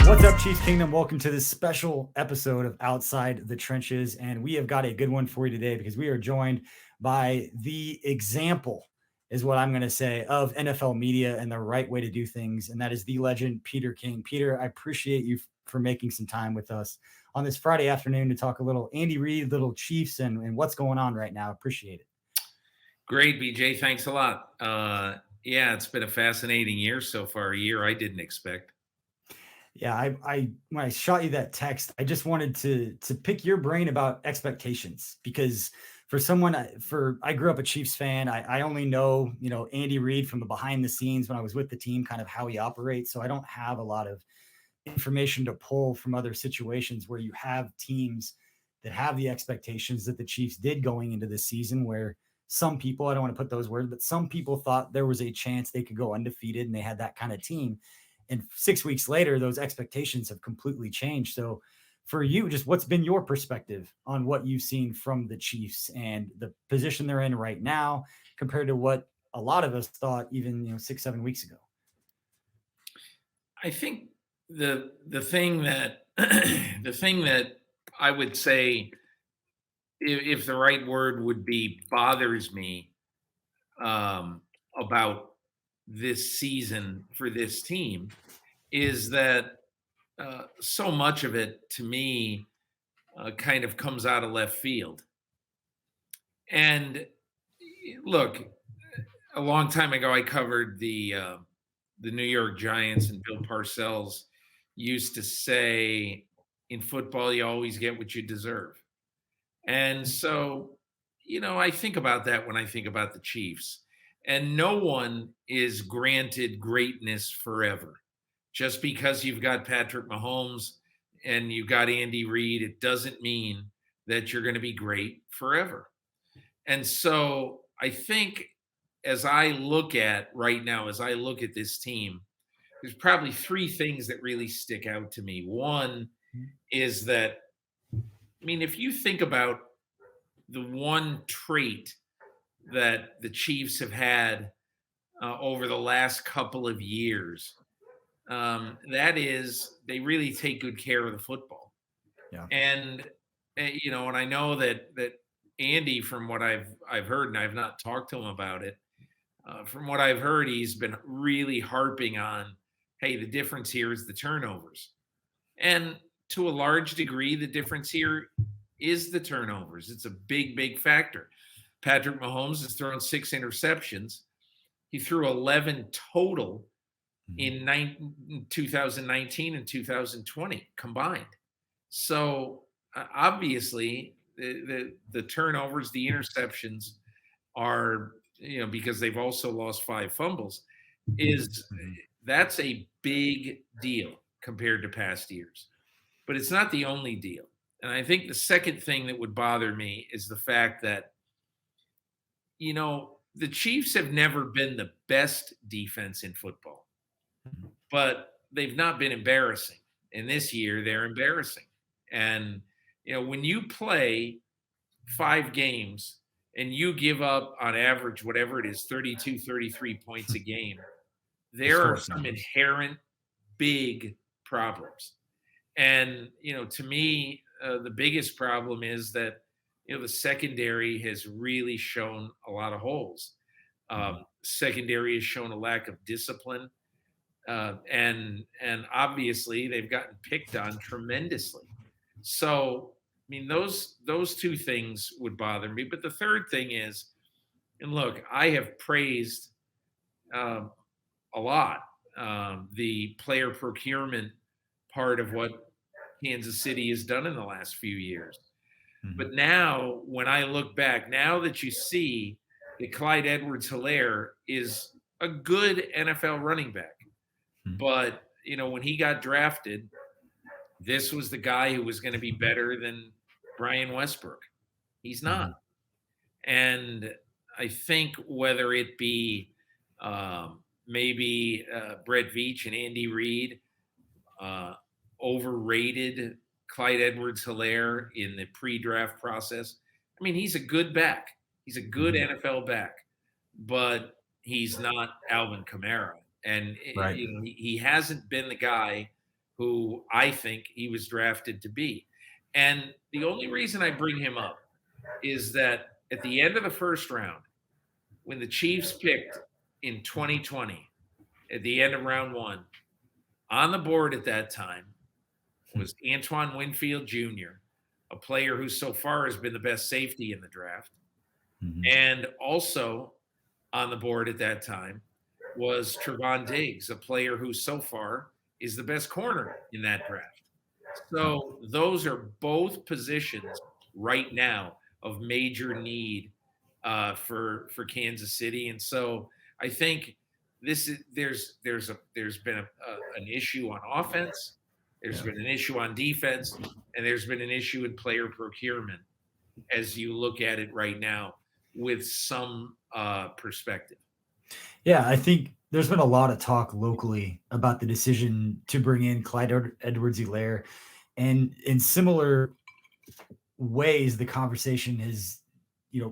What's up, Chiefs Kingdom? Welcome to this special episode of Outside the Trenches. And we have got a good one for you today because we are joined by the example, is what I'm going to say, of NFL media and the right way to do things. And that is the legend, Peter King. Peter, I appreciate you for making some time with us on this Friday afternoon to talk a little Andy Reid, little Chiefs, and what's going on right now. Appreciate it. Great, BJ. Thanks a lot. Yeah, it's been a fascinating year so far, a year I didn't expect. Yeah, I when I shot you that text, I just wanted to pick your brain about expectations because for someone I grew up a Chiefs fan. I only know, Andy Reid from the behind the scenes when I was with the team, kind of how he operates. So I don't have a lot of information to pull from other situations where you have teams that have the expectations that the Chiefs did going into this season, where some people, I don't want to put those words, but some people thought there was a chance they could go undefeated and they had that kind of team. And 6 weeks later, those expectations have completely changed. So for you, just what's been your perspective on what you've seen from the Chiefs and the position they're in right now compared to what a lot of us thought even 6-7 weeks ago? I think the thing that the thing that I would say, if the right word would be, bothers me about this season for this team is that so much of it, to me, kind of comes out of left field. And look, a long time ago, I covered the New York Giants, and Bill Parcells used to say, "In football, you always get what you deserve." And so, I think about that when I think about the Chiefs. And no one is granted greatness forever. Just because you've got Patrick Mahomes and you've got Andy Reid, it doesn't mean that you're going to be great forever. And so I think as I look at right now, as I look at this team, there's probably three things that really stick out to me. One is that, if you think about the one trait that the Chiefs have had over the last couple of years, that is they really take good care of the football. Yeah. And and I know that Andy, from what I've heard, and I've not talked to him about it, from what I've heard, he's been really harping on, hey, the difference here is the turnovers. And to a large degree, the difference here is the turnovers. It's a big, big factor. Patrick Mahomes has thrown 6 interceptions. He threw 11 total in 2019 and 2020 combined. So obviously, the turnovers, the interceptions are, because they've also lost 5 fumbles, that's a big deal compared to past years. But it's not the only deal. And I think the second thing that would bother me is the fact that, the Chiefs have never been the best defense in football, but they've not been embarrassing. And this year, they're embarrassing. And, when you play 5 games and you give up on average, whatever it is, 32, 33 points a game, there are some inherent big problems. And, to me, the biggest problem is that, the secondary has really shown a lot of holes. Secondary has shown a lack of discipline. And obviously they've gotten picked on tremendously. So, those two things would bother me. But the third thing is, and look, I have praised a lot the player procurement part of what Kansas City has done in the last few years. But now, when I look back, now that you see that Clyde EdwardsHelaire is a good NFL running back, but, when he got drafted, this was the guy who was going to be better than Brian Westbrook. He's not. And I think whether it be maybe Brett Veach and Andy Reid overrated Clyde EdwardsHelaire in the pre-draft process. He's a good back. He's a good NFL back. But he's not Alvin Kamara, and Right. he hasn't been the guy who I think he was drafted to be. And the only reason I bring him up is that at the end of the first round, when the Chiefs picked in 2020, at the end of round one, on the board at that time was Antoine Winfield Jr., a player who so far has been the best safety in the draft. Mhm. And also on the board at that time was Trevon Diggs, a player who so far is the best corner in that draft. So those are both positions right now of major need for Kansas City, and so I think this is there's been an issue on offense, there's Yeah. been an issue on defense, and there's been an issue in player procurement as you look at it right now with some perspective. Yeah, I think there's been a lot of talk locally about the decision to bring in Clyde Edwards-Helaire, and in similar ways, the conversation is,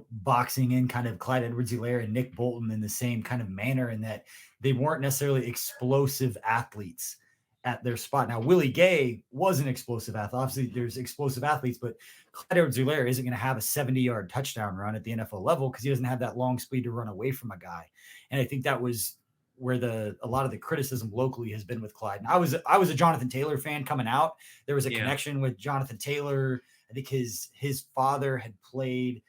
boxing in kind of Clyde Edwards-Helaire and Nick Bolton in the same kind of manner, in that they weren't necessarily explosive athletes at their spot. Now, Willie Gay was an explosive athlete. Obviously, there's explosive athletes, but Clyde Edwards-Helaire isn't going to have a 70-yard touchdown run at the NFL level because he doesn't have that long speed to run away from a guy. And I think that was where a lot of the criticism locally has been with Clyde. And I was a Jonathan Taylor fan coming out. There was a Yeah, connection with Jonathan Taylor. I think his father had played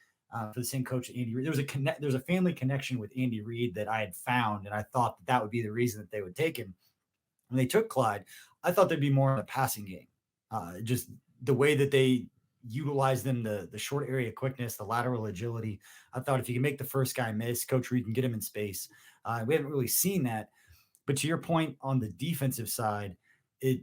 for the same coach Andy Reid. There was a family connection with Andy Reid that I had found, and I thought that would be the reason that they would take him. When they took Clyde, I thought there'd be more in the passing game. Just the way that they utilize them, the short area quickness, the lateral agility. I thought if you can make the first guy miss, Coach Reid can get him in space. We haven't really seen that. But to your point on the defensive side, it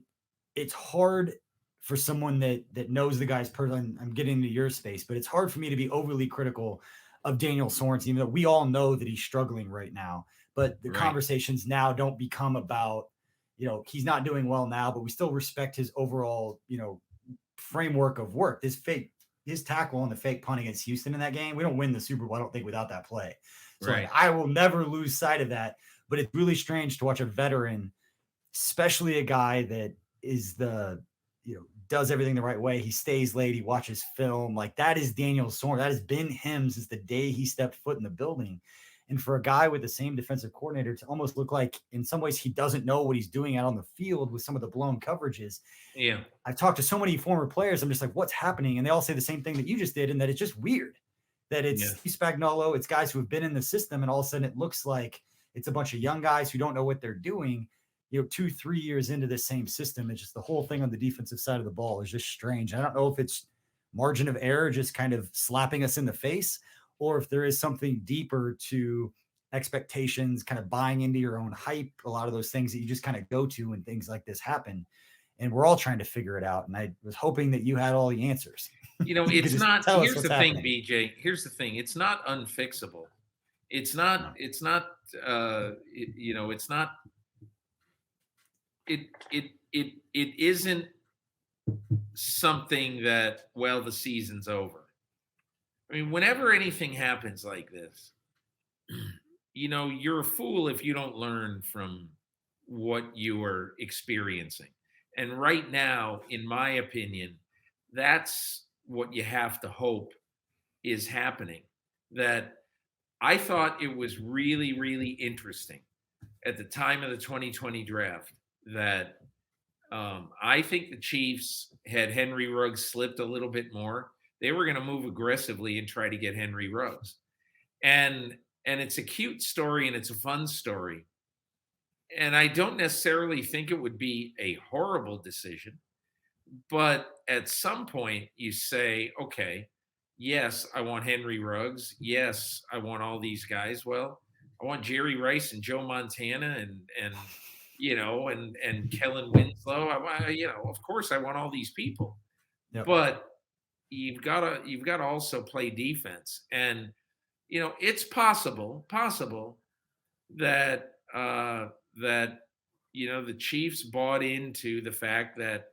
it's hard for someone that knows the guy's person. I'm getting into your space, but it's hard for me to be overly critical of Daniel Sorensen, even though we all know that he's struggling right now. But the right, conversations now don't become about, he's not doing well now, but we still respect his overall, framework of work. His tackle on the fake punt against Houston in that game. We don't win the Super Bowl, I don't think, without that play. So like right. I will never lose sight of that. But it's really strange to watch a veteran, especially a guy that is does everything the right way. He stays late, he watches film. Like that is Daniel Sorensen. That has been him since the day he stepped foot in the building. And for a guy with the same defensive coordinator to almost look like in some ways he doesn't know what he's doing out on the field with some of the blown coverages. Yeah, I've talked to so many former players. I'm just like, what's happening? And they all say the same thing that you just did, and that it's just weird that it's yeah. Steve Spagnuolo, it's guys who have been in the system, and all of a sudden it looks like it's a bunch of young guys who don't know what they're doing. 2-3 years into the same system. It's just the whole thing on the defensive side of the ball is just strange. I don't know if it's margin of error just kind of slapping us in the face, or if there is something deeper to expectations, kind of buying into your own hype, a lot of those things that you just kind of go to when things like this happen. And we're all trying to figure it out. And I was hoping that you had all the answers. You could It's just not. tell us Here's what's the thing, happening. BJ. Here's the thing. It's not unfixable. It's No. not. It's not. It's not. It isn't something that, well, the season's over. I mean, whenever anything happens like this, you're a fool if you don't learn from what you are experiencing. And right now, in my opinion, that's what you have to hope is happening. That I thought it was really, really interesting at the time of the 2020 draft that I think the Chiefs had Henry Ruggs slipped a little bit more. They were going to move aggressively and try to get Henry Ruggs. And it's a cute story and it's a fun story. And I don't necessarily think it would be a horrible decision, but at some point you say, okay, yes, I want Henry Ruggs. Yes, I want all these guys. Well, I want Jerry Rice and Joe Montana and Kellen Winslow. Of course I want all these people. Yep. But you've got to also play defense. And it's possible that the Chiefs bought into the fact that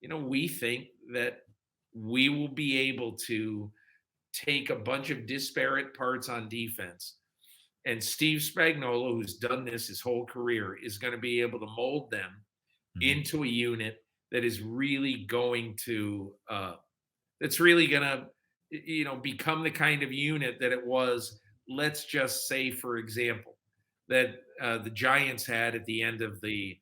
we think that we will be able to take a bunch of disparate parts on defense And Steve Spagnuolo, who's done this his whole career, is going to be able to mold them Mhm. into a unit that is really going to that's really going to become the kind of unit that it was. Let's just say, for example, that the Giants had at the end of the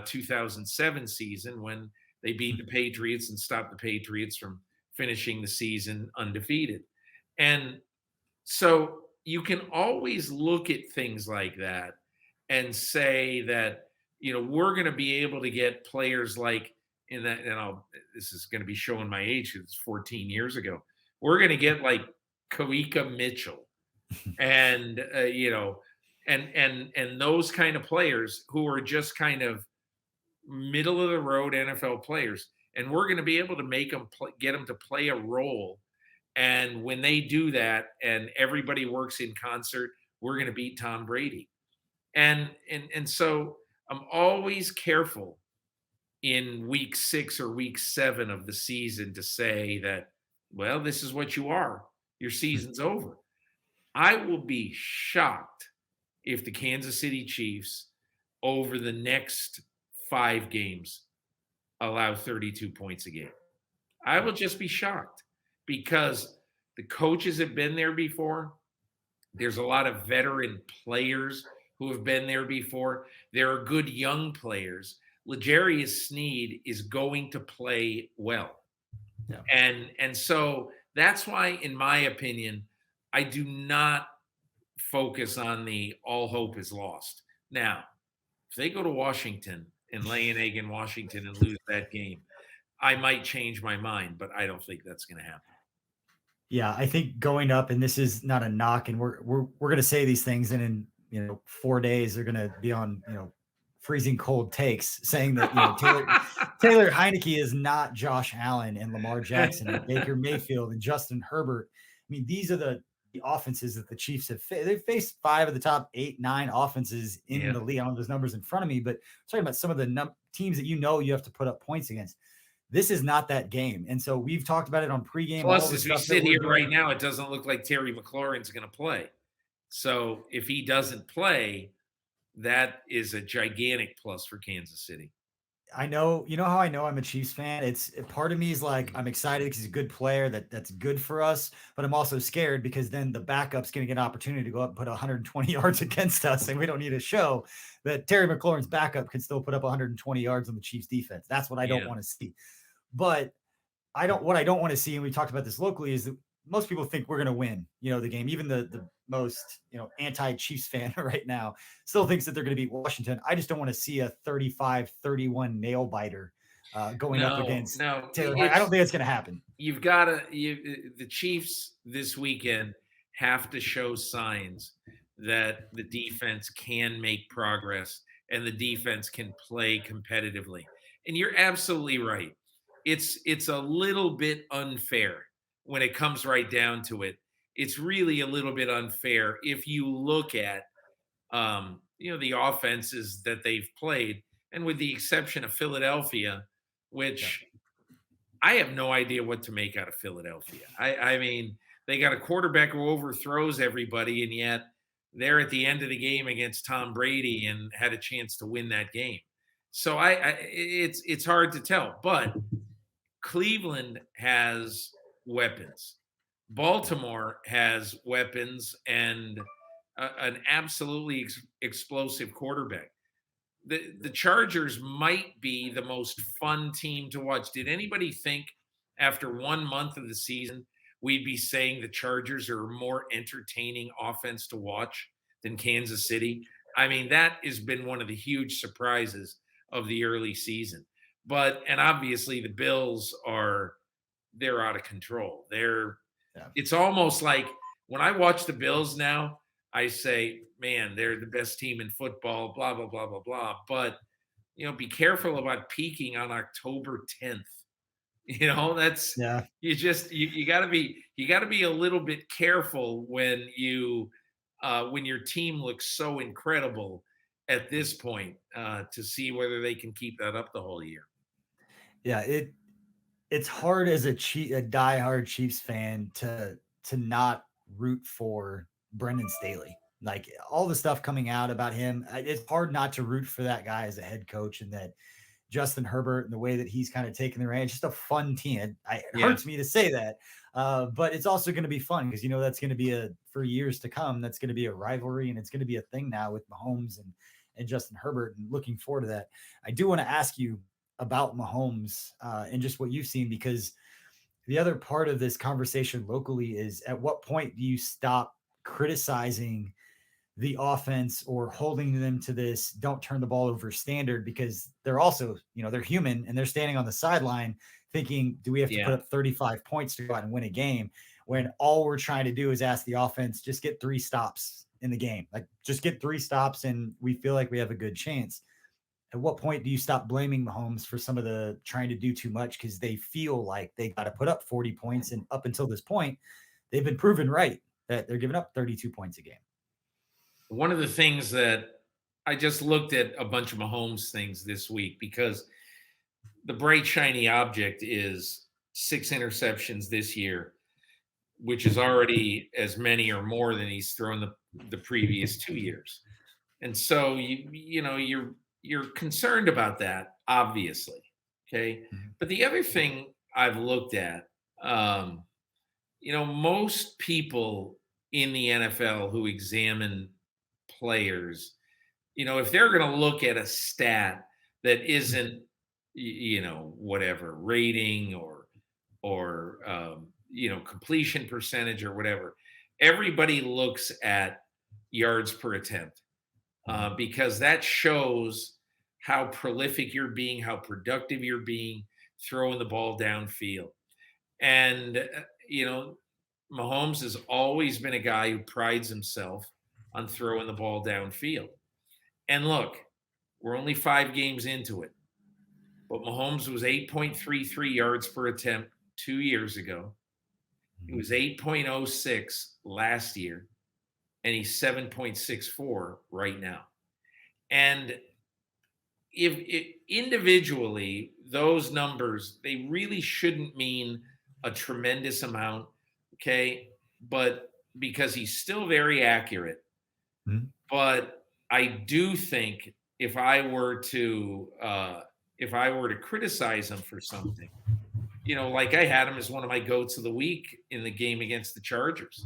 2007 season when they beat the Patriots and stopped the Patriots from finishing the season undefeated. And so you can always look at things like that and say that, we're going to be able to get players like in that, and this is going to be showing my age 'cause it's 14 years ago. We're going to get like Kawika Mitchell and, and those kind of players who are just kind of middle of the road NFL players. And we're going to be able to make them get them to play a role, and when they do that and everybody works in concert, we're going to beat Tom Brady. And so I'm always careful in week 6 or week 7 of the season to say that, well, this is what you are. Your season's over. I will be shocked if the Kansas City Chiefs over the next 5 games allow 32 points a game. I will just be shocked because the coaches have been there before. There's a lot of veteran players who have been there before. There are good young players. L'Jarius Sneed is going to play well. Yeah. And so that's why, in my opinion, I do not focus on the all hope is lost. Now, if they go to Washington and lay an egg in Washington and lose that game, I might change my mind, but I don't think that's going to happen. Yeah, I think going up, and this is not a knock, and we're gonna say these things, and in 4 days they're gonna be on freezing cold takes saying that Taylor Heineke is not Josh Allen and Lamar Jackson and Baker Mayfield and Justin Herbert. I mean, these are the offenses that the Chiefs have faced. They've faced 5 of the top 8, 9 offenses in Yeah. the league. I don't have those numbers in front of me, but I'm talking about some of the teams that you have to put up points against. This is not that game. And so we've talked about it on pregame, all Plus, the as we stuff that sit we're here right doing. now, it doesn't look like Terry McLaurin's going to play. So if he doesn't play, that is a gigantic plus for Kansas City. I know, how I know I'm a Chiefs fan. It's part of me is like I'm excited because he's a good player that's good for us, but I'm also scared because then the backup's going to get an opportunity to go up and put 120 yards against us, and we don't need to show that Terry McLaurin's backup can still put up 120 yards on the Chiefs defense. That's what I don't Yeah. want to see. But what I don't want to see, and we talked about this locally, is that most people think we're going to win, the game. Even the most, anti-Chiefs fan right now still thinks that they're going to beat Washington. I just don't want to see a 35-31 nail biter going up No, against no, Taylor. I don't think it's going to happen. you've got to the Chiefs this weekend have to show signs that the defense can make progress and the defense can play competitively. And you're absolutely right. It's a little bit unfair when it comes right down to it. It's really a little bit unfair if you look at the offenses that they've played, and with the exception of Philadelphia, Yeah. which I have no idea what to make out of Philadelphia. I mean, they got a quarterback who overthrows everybody, and yet they're at the end of the game against Tom Brady and had a chance to win that game. So it's hard to tell, but Cleveland has weapons. Baltimore has weapons and an absolutely explosive quarterback. The Chargers might be the most fun team to watch. Did anybody think after 1 month of the season we'd be saying the Chargers are a more entertaining offense to watch than Kansas City? I mean, that has been one of the huge surprises of the early season. And obviously the Bills they're out of control. Yeah. It's almost like when I watch the Bills now, I say, man, they're the best team in football, blah, blah, blah, blah, blah. But, be careful about peaking on October 10th. That's Yeah. you gotta be a little bit careful when when your team looks so incredible at this point to see whether they can keep that up the whole year. Yeah. It's hard as a diehard Chiefs fan to not root for Brendan Staley. Like all the stuff coming out about him, it's hard not to root for that guy as a head coach, and that Justin Herbert and the way that he's kind of taken the reins. Just a fun team. It Yeah. hurts me to say that, but it's also going to be fun because that's going to be for years to come. That's going to be a rivalry, and it's going to be a thing now with Mahomes and Justin Herbert. And looking forward to that. I do want to ask you about Mahomes and just what you've seen, because the other part of this conversation locally is, at what point do you stop criticizing the offense or holding them to this don't turn the ball over standard? Because they're also, they're human, and they're standing on the sideline thinking, do we have to put Yeah. up 35 points to go out and win a game, when all we're trying to do is ask the offense, just get 3 stops in the game. Like, just get 3 stops and we feel like we have a good chance. At what point do you stop blaming Mahomes for some of the trying to do too much, because they feel like they got to put up 40 points, and up until this point they've been proven right that they're giving up 32 points a game? One of the things that I just looked at a bunch of Mahomes things this week, because the bright shiny object is 6 interceptions this year, which is already as many or more than he's thrown the previous 2 years. And so you're concerned about that, obviously. Okay. Mhm. But the other thing I've looked at, most people in the NFL who examine players, if they're going to look at a stat that isn't, whatever rating or completion percentage or whatever, everybody looks at yards per attempt, because that shows how prolific you're being, how productive you're being, throwing the ball downfield. And, Mahomes has always been a guy who prides himself on throwing the ball downfield. And look, we're only 5 games into it, but Mahomes was 8.33 yards per attempt 2 years ago. He was 8.06 last year, and he's 7.64 right now. And if individually, those numbers, they really shouldn't mean a tremendous amount, okay? But because he's still very accurate. Mhm. But I do think if I were to criticize him for something, like I had him as one of my goats of the week in the game against the Chargers,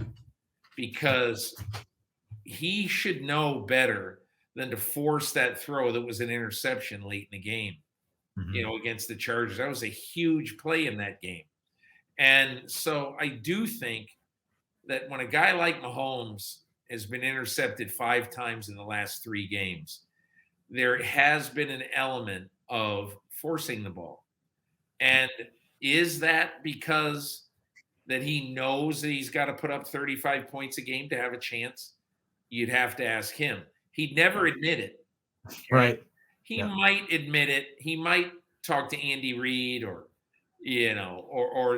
because he should know better than to force that throw that was an interception late in the game, Mhm. against the Chargers. That was a huge play in that game. And so I do think that when a guy like Mahomes has been intercepted 5 times in the last 3 games, there has been an element of forcing the ball. And is that because that he knows that he's got to put up 35 points a game to have a chance? You'd have to ask him. He'd never admit it. Okay. Right. He Yeah. might admit it. He might talk to Andy Reid or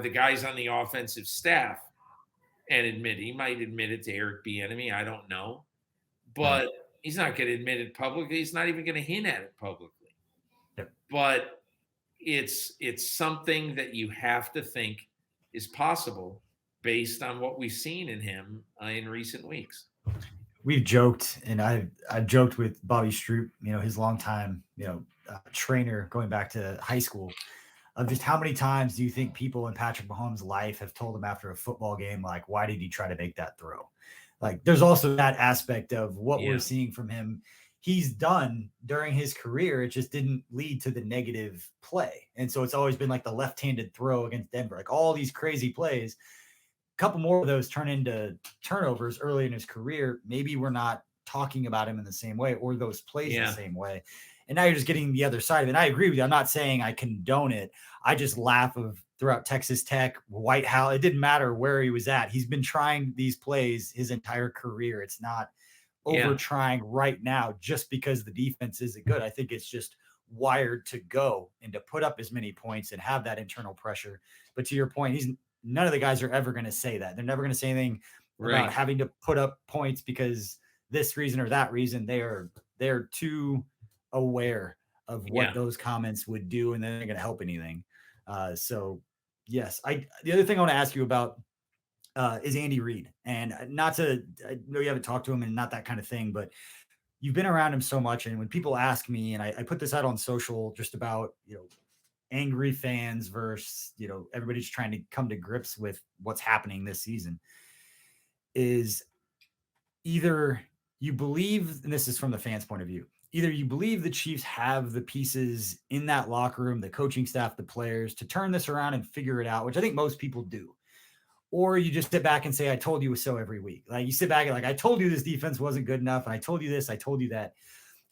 the guys on the offensive staff and admit it. He might admit it to Eric Bieniemy. I don't know, Right. but he's not going to admit it publicly. He's not even going to hint at it publicly. Yep. But it's something that you have to think is possible based on what we've seen in him in recent weeks. We've joked, and I've joked with Bobby Stroop, his longtime, trainer going back to high school, of just how many times do you think people in Patrick Mahomes' life have told him after a football game, like, why did he try to make that throw? Like, there's also that aspect of what we're Yeah, seeing from him. He's done during his career. It just didn't lead to the negative play. And so it's always been like the left-handed throw against Denver, like all these crazy plays. A couple more of those turn into turnovers early in his career. Maybe we're not talking about him in the same way, or those plays the yeah, same way. And now you're just getting the other side of it. And I agree with you. I'm not saying I condone it. I just laugh of throughout Texas Tech, White House. It didn't matter where he was at. He's been trying these plays his entire career. It's not over yeah, trying right now just because the defense isn't good. I think it's just wired to go and to put up as many points and have that internal pressure. But to your point, none of the guys are ever going to say that. They're never going to say anything about right. having to put up points because this reason or that reason. They're too aware of what Yeah, those comments would do, and then they're going to help anything. So yes, the other thing I want to ask you about is Andy Reid. And not to, I know you haven't talked to him and not that kind of thing, but you've been around him so much. And when people ask me, and I put this out on social just about, angry fans versus, everybody's trying to come to grips with what's happening this season, is either you believe, and this is from the fans' point of view, either you believe the Chiefs have the pieces in that locker room, the coaching staff, the players to turn this around and figure it out, which I think most people do. Or you just sit back and say, I told you so every week. Like you sit back and like, I told you this defense wasn't good enough. And I told you this, I told you that.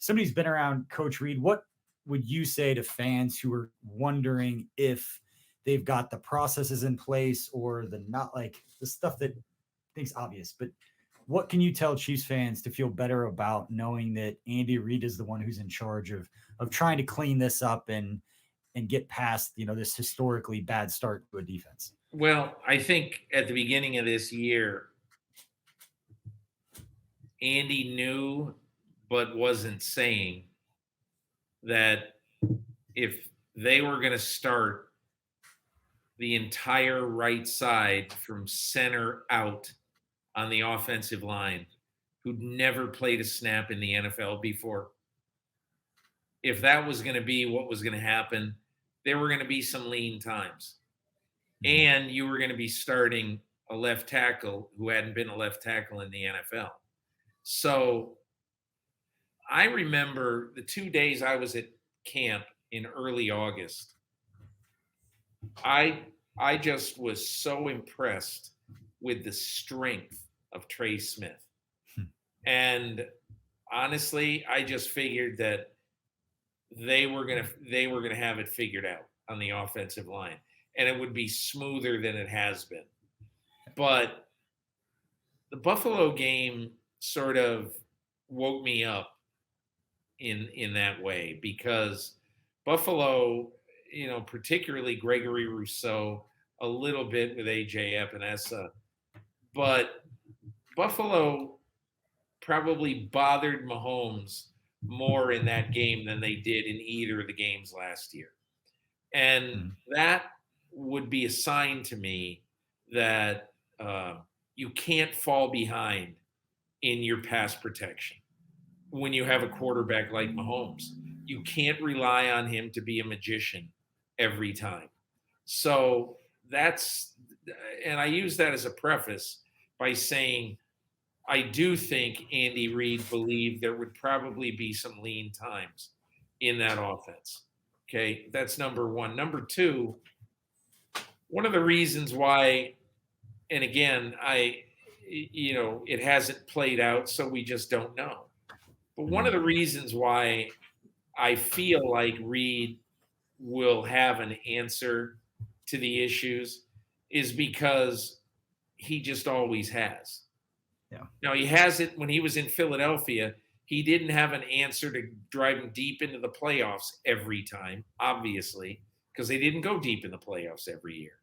Somebody's been around Coach Reid. What would you say to fans who are wondering if they've got the processes in place or the not, like the stuff that I think's obvious, but what can you tell Chiefs fans to feel better about knowing that Andy Reid is the one who's in charge of trying to clean this up and get past, this historically bad start to a defense? Well, I think at the beginning of this year, Andy knew but wasn't saying that if they were going to start the entire right side from center out on the offensive line, who'd never played a snap in the NFL before, if that was going to be what was going to happen, there were going to be some lean times. And you were going to be starting a left tackle who hadn't been a left tackle in the NFL. So I remember the 2 days I was at camp in early August. I just was so impressed with the strength of Trey Smith. And honestly, I just figured that they were gonna have it figured out on the offensive line, and it would be smoother than it has been. But the Buffalo game sort of woke me up in that way, because Buffalo, particularly Gregory Rousseau, a little bit with AJ Epinesa, but Buffalo probably bothered Mahomes more in that game than they did in either of the games last year. And that would be a sign to me that you can't fall behind in your pass protection when you have a quarterback like Mahomes. You can't rely on him to be a magician every time. So that's, and I use that as a preface by saying, I do think Andy Reid believed there would probably be some lean times in that offense. Okay, that's number one. Number two, one of the reasons why, and again, it hasn't played out, so we just don't know. But one of the reasons why I feel like Reid will have an answer to the issues is because he just always has. Yeah. Now, he has it when he was in Philadelphia. He didn't have an answer to driving deep into the playoffs every time, obviously, because they didn't go deep in the playoffs every year.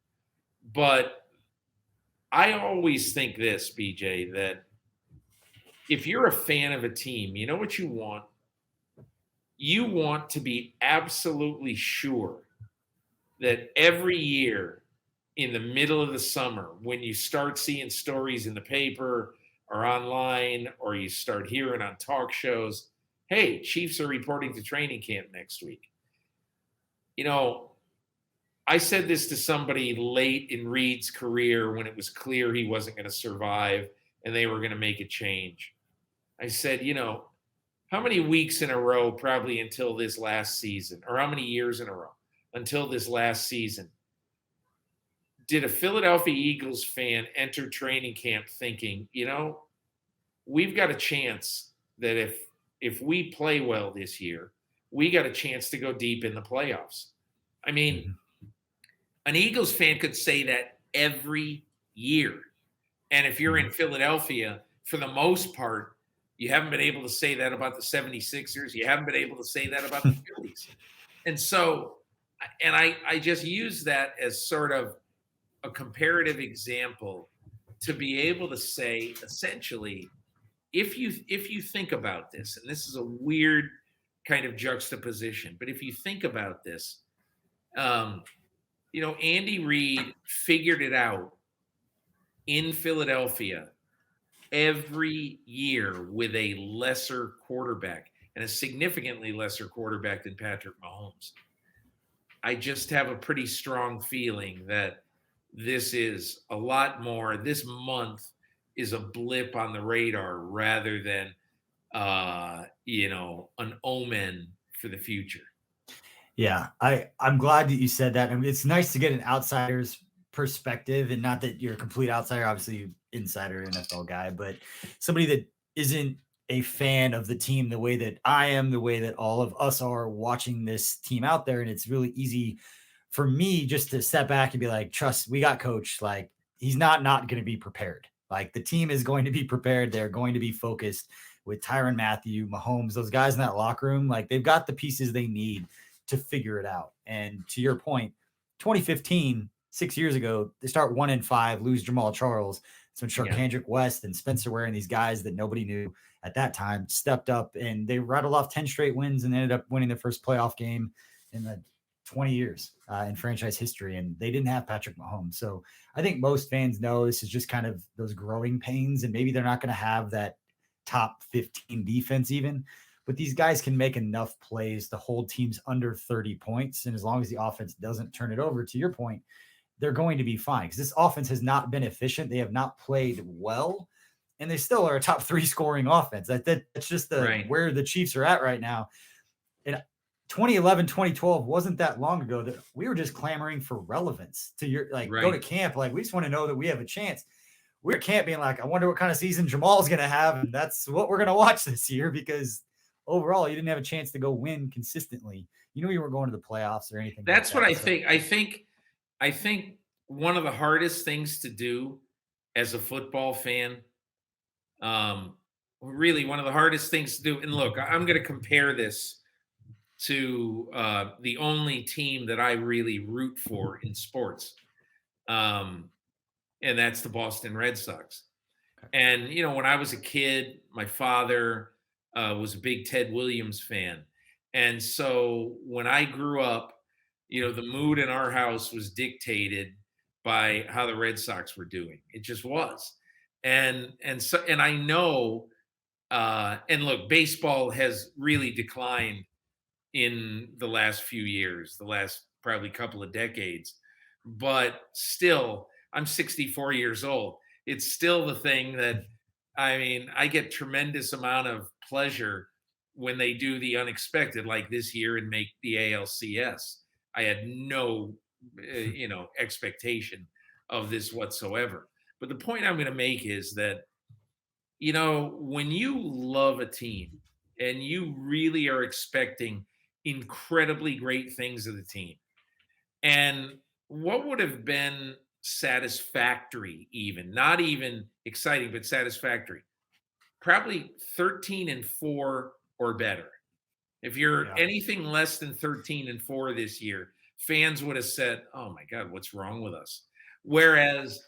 But I always think this, BJ, that if you're a fan of a team, you know what you want? You want to be absolutely sure that every year in the middle of the summer, when you start seeing stories in the paper or online, or you start hearing on talk shows, hey, Chiefs are reporting to training camp next week. I said this to somebody late in Reid's career when it was clear he wasn't going to survive and they were going to make a change. I said, how many weeks in a row, probably until this last season, or how many years in a row until this last season, did a Philadelphia Eagles fan enter training camp thinking, we've got a chance that if we play well this year, we got a chance to go deep in the playoffs? I mean, an Eagles fan could say that every year. And if you're in Philadelphia, for the most part, you haven't been able to say that about the 76ers. You haven't been able to say that about the Phillies. And so, and I just use that as sort of a comparative example to be able to say, essentially, if you think about this, and this is a weird kind of juxtaposition, but if you think about this, Andy Reid figured it out in Philadelphia every year with a lesser quarterback and a significantly lesser quarterback than Patrick Mahomes. I just have a pretty strong feeling that this is a lot more. This month is a blip on the radar rather than an omen for the future. Yeah, I'm glad that you said that. I mean, it's nice to get an outsider's perspective, and not that you're a complete outsider, obviously you insider NFL guy, but somebody that isn't a fan of the team the way that I am, the way that all of us are watching this team out there. And it's really easy for me just to step back and be like, trust, we got coach. Like, he's not going to be prepared. Like, the team is going to be prepared. They're going to be focused with Tyrann Mathieu, Mahomes, those guys in that locker room. Like, they've got the pieces they need to figure it out. And to your point, 2015, 6 years ago, they start 1-5, lose Jamal Charles. So Sharkhandrick West and Spencer Ware and these guys that nobody knew at that time stepped up, and they rattled off 10 straight wins and ended up winning their first playoff game in the 20 years in franchise history. And they didn't have Patrick Mahomes. So I think most fans know this is just kind of those growing pains, and maybe they're not going to have that top 15 defense even, but these guys can make enough plays to hold teams under 30 points. And as long as the offense doesn't turn it over, to your point, they're going to be fine, because this offense has not been efficient. They have not played well, and they still are a top 3 scoring offense. That's just where the Chiefs are at right now. And 2011, 2012 wasn't that long ago that we were just clamoring for relevance to go to camp. Like, we just want to know that we have a chance. We're at camp being like, I wonder what kind of season Jamal's going to have. And that's what we're going to watch this year, because overall, you didn't have a chance to go win consistently. You weren't going to the playoffs or anything. That's what I think. I think one of the hardest things to do as a football fan, really one of the hardest things to do. And look, I'm going to compare this to the only team that I really root for in sports, and that's the Boston Red Sox. And when I was a kid, my father was a big Ted Williams fan, and so when I grew up, the mood in our house was dictated by how the Red Sox were doing. It just was. And I know, and look, baseball has really declined in the last few years, the last probably couple of decades, but still, I'm 64 years old. It's still the thing that, I get tremendous amount of pleasure when they do the unexpected, like this year, and make the ALCS. I had no, expectation of this whatsoever. But the point I'm going to make is that, when you love a team and you really are expecting incredibly great things of the team, and what would have been satisfactory, even not even exciting, but satisfactory, probably 13-4 or better. If you're anything less than 13-4 this year, fans would have said, "Oh my God, what's wrong with us?" Whereas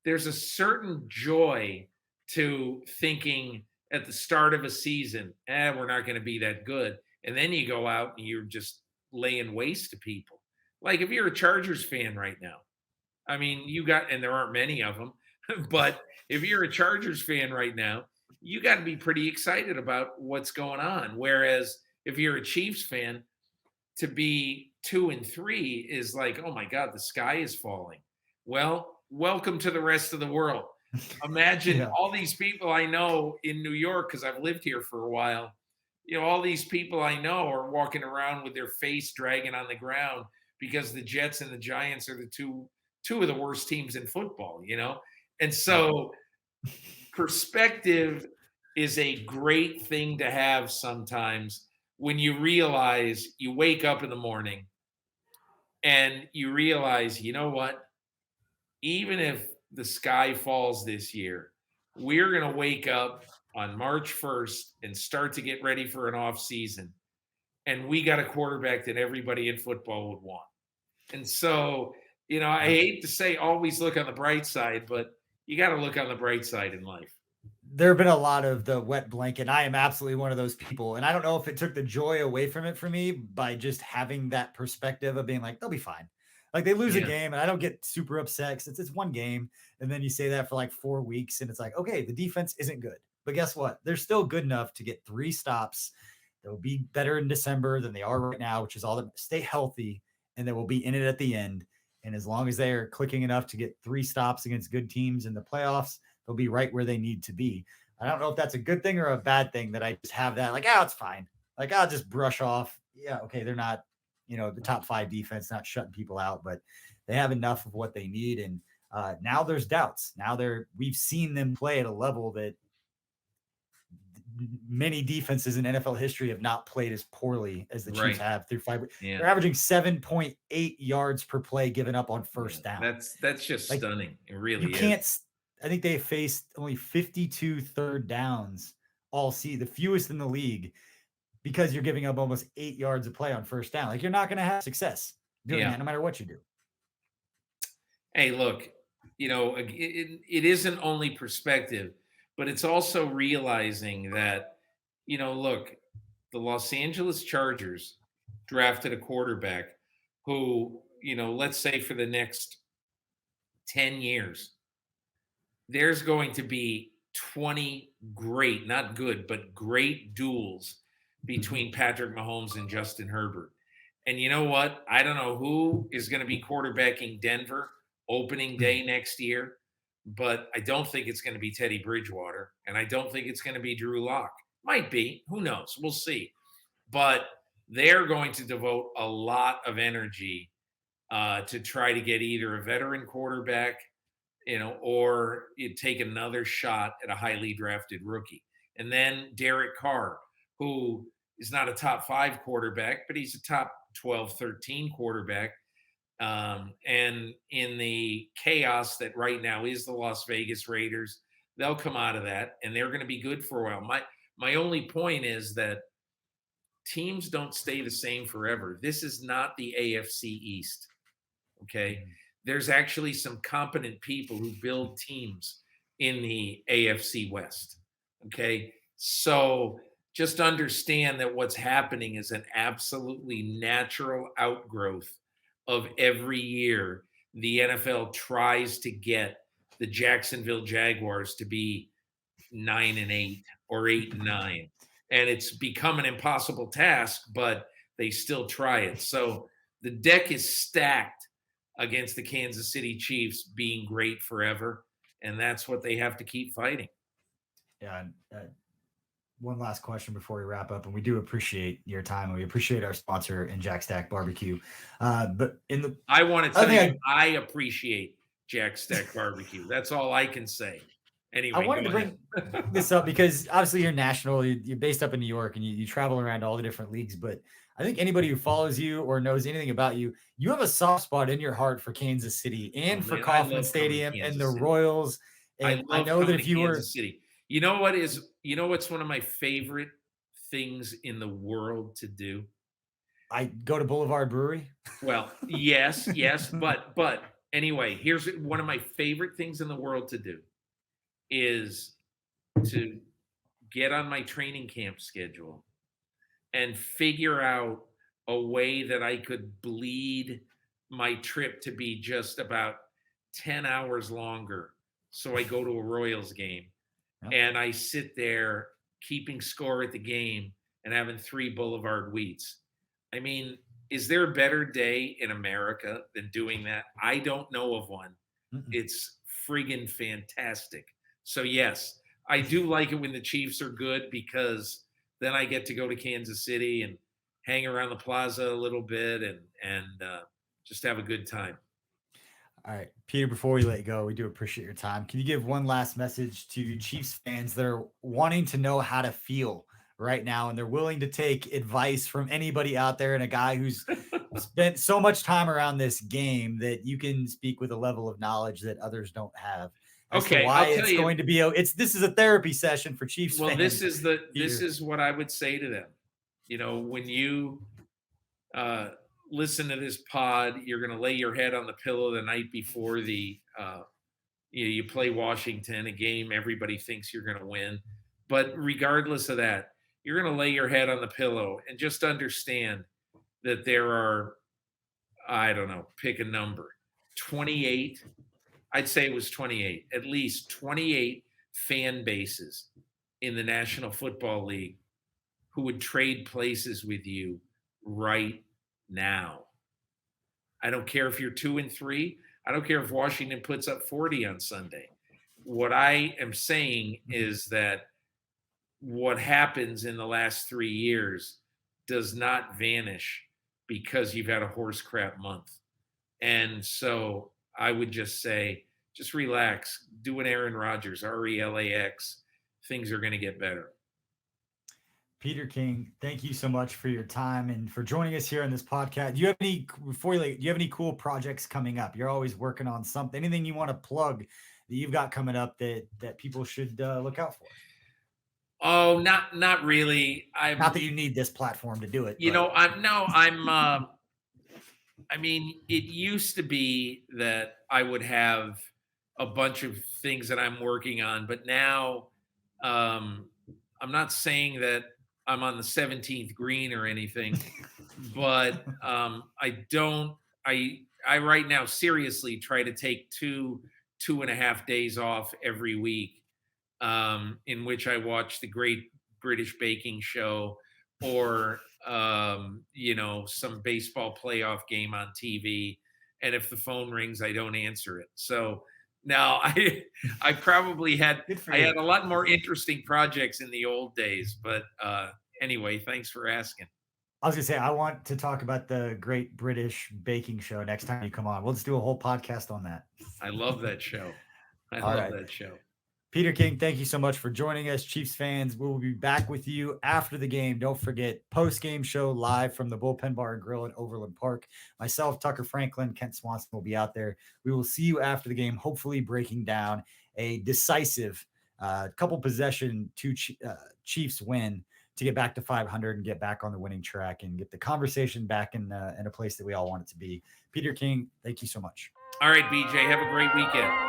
there's a certain joy to thinking at the start of a season, we're not going to be that good. And then you go out and you're just laying waste to people. Like, if you're a Chargers fan right now, and there aren't many of them, but if you're a Chargers fan right now, you got to be pretty excited about what's going on. Whereas if you're a Chiefs fan, to be 2-3 is like, oh my God, the sky is falling. Well, welcome to the rest of the world. Imagine all these people I know in New York, because I've lived here for a while. All these people I know are walking around with their face dragging on the ground because the Jets and the Giants are the two of the worst teams in football, And so perspective is a great thing to have sometimes, when you realize, you wake up in the morning and you realize, you know what? Even if the sky falls this year, we're going to wake up on March 1st and start to get ready for an off season. And we got a quarterback that everybody in football would want. And so, I hate to say always look on the bright side, but you got to look on the bright side in life. There have been a lot of the wet blanket. I am absolutely one of those people. And I don't know if it took the joy away from it for me by just having that perspective of being like, they'll be fine. Like they lose a Yeah. game, and I don't get super upset because it's one game, and then you say that for like 4 weeks, and it's like, okay, the defense isn't good, but guess what? They're still good enough to get 3 stops. They'll be better in December than they are right now, which is all that. Stay healthy, and they will be in it at the end. And as long as they are clicking enough to get 3 stops against good teams in the playoffs, they'll be right where they need to be. I don't know if that's a good thing or a bad thing that I just have that like, oh, it's fine. Like I'll just brush off. Yeah, okay, they're not, the top 5 defense, not shutting people out, but they have enough of what they need. And now there's doubts. Now we've seen them play at a level that many defenses in NFL history have not played as poorly as the Chiefs Right. have through 5. Yeah. They're averaging 7.8 yards per play given up on Yeah. first down. That's just Like stunning. It you really is. can't. I think they faced only 52 third downs all season, the fewest in the league, because you're giving up almost 8 yards of play on first down. Like you're not going to have success doing Yeah. that, no matter what you do. Hey, look, it isn't only perspective, but it's also realizing that, look, the Los Angeles Chargers drafted a quarterback who, let's say for the next 10 years, there's going to be 20 great, not good, but great duels Mhm. between Patrick Mahomes and Justin Herbert. And you know what? I don't know who is going to be quarterbacking Denver opening day next year, but I don't think it's going to be Teddy Bridgewater, and I don't think it's going to be Drew Lock. Might be. Who knows? We'll see. But they're going to devote a lot of energy to try to get either a veteran quarterback, or you take another shot at a highly drafted rookie. And then Derek Carr, who is not a top 5 quarterback, but he's a top 12, 13 quarterback. And in the chaos that right now is the Las Vegas Raiders, they'll come out of that and they're going to be good for a while. My only point is that teams don't stay the same forever. This is not the AFC East. Okay. Mhm. There's actually some competent people who build teams in the AFC West. Okay. So just understand that what's happening is an absolutely natural outgrowth of every year the NFL tries to get the Jacksonville Jaguars to be 9-8 or 8-9. And it's become an impossible task, but they still try it. So the deck is stacked against the Kansas City Chiefs being great forever. And that's what they have to keep fighting. Yeah. One last question before we wrap up, and we do appreciate your time, and we appreciate our sponsor in Jack Stack Barbecue. But in the I want to other tell thing, you, I appreciate Jack Stack Barbecue. That's all I can say. I Anyway, wanted go to ahead. bring this up because obviously you're national, you're based up in New York, and you travel around all the different leagues. But I think anybody who follows you or knows anything about you, you have a soft spot in your heart for Kansas City Oh and for man, I Kauffman love coming to Stadium and the Kansas City. Royals. I And I love know that coming if to you were, Kansas City. What's one of my favorite things in the world to do? I go to Boulevard Brewery. Well, yes, but anyway, here's one of my favorite things in the world to do is to get on my training camp schedule and figure out a way that I could bleed my trip to be just about 10 hours longer. So I go to a Royals game Yep. and I sit there keeping score at the game and having 3 Boulevard Wheats. I mean, is there a better day in America than doing that? I don't know of one. Mm-mm. It's friggin' fantastic. So yes, I do like it when the Chiefs are good because then I get to go to Kansas City and hang around the plaza a little bit and just have a good time. All right, Peter, before we let you go, we do appreciate your time. Can you give one last message to Chiefs fans that are wanting to know how to feel right now and they're willing to take advice from anybody out there and a guy who's spent so much time around this game that you can speak with a level of knowledge that others don't have as to Okay, why I'll tell it's you. going to be this is a therapy session for Chiefs Well, fans, this Peter. is what I would say to them. When you uh, listen to this pod, you're going to lay your head on the pillow the night before you play Washington, a game everybody thinks you're going to win. But regardless of that, you're going to lay your head on the pillow and just understand that there are I don't know, pick a number, 28. I'd say it was 28, at least 28 fan bases in the National Football League who would trade places with you right now. I don't care if you're 2-3. I don't care if Washington puts up 40 on Sunday. What I am saying is that what happens in the last 3 years does not vanish because you've had a horse crap month. And so I would just say, just relax, do an Aaron Rodgers, RELAX. Things are going to get better. Peter King, thank you so much for your time and for joining us here on this podcast. Do you have any do you have any cool projects coming up? You're always working on something. Anything you want to plug that you've got coming up that people should look out for? Oh, not really. Not that you need this platform to do it. You But. know, I'm no, I'm. I mean, it used to be that I would have a bunch of things that I'm working on, but now um, I'm not saying that I'm on the 17th green or anything, but I don't. I right now seriously try to take 2.5 days off every week, in which I watch the Great British Baking Show or some baseball playoff game on TV. And if the phone rings, I don't answer it. So now I probably had a lot more interesting projects in the old days. But anyway, thanks for asking. I was gonna say I want to talk about the Great British Baking Show next time you come on. We'll just do a whole podcast on that. I love that show. I love that show. Peter King, thank you so much for joining us, Chiefs fans. We will be back with you after the game. Don't forget, post-game show live from the Bullpen Bar and Grill in Overland Park. Myself, Tucker Franklin, Kent Swanson will be out there. We will see you after the game, hopefully breaking down a decisive couple possession Chiefs win to get back to 500 and get back on the winning track and get the conversation back in a place that we all want it to be. Peter King, thank you so much. All right, BJ, have a great weekend.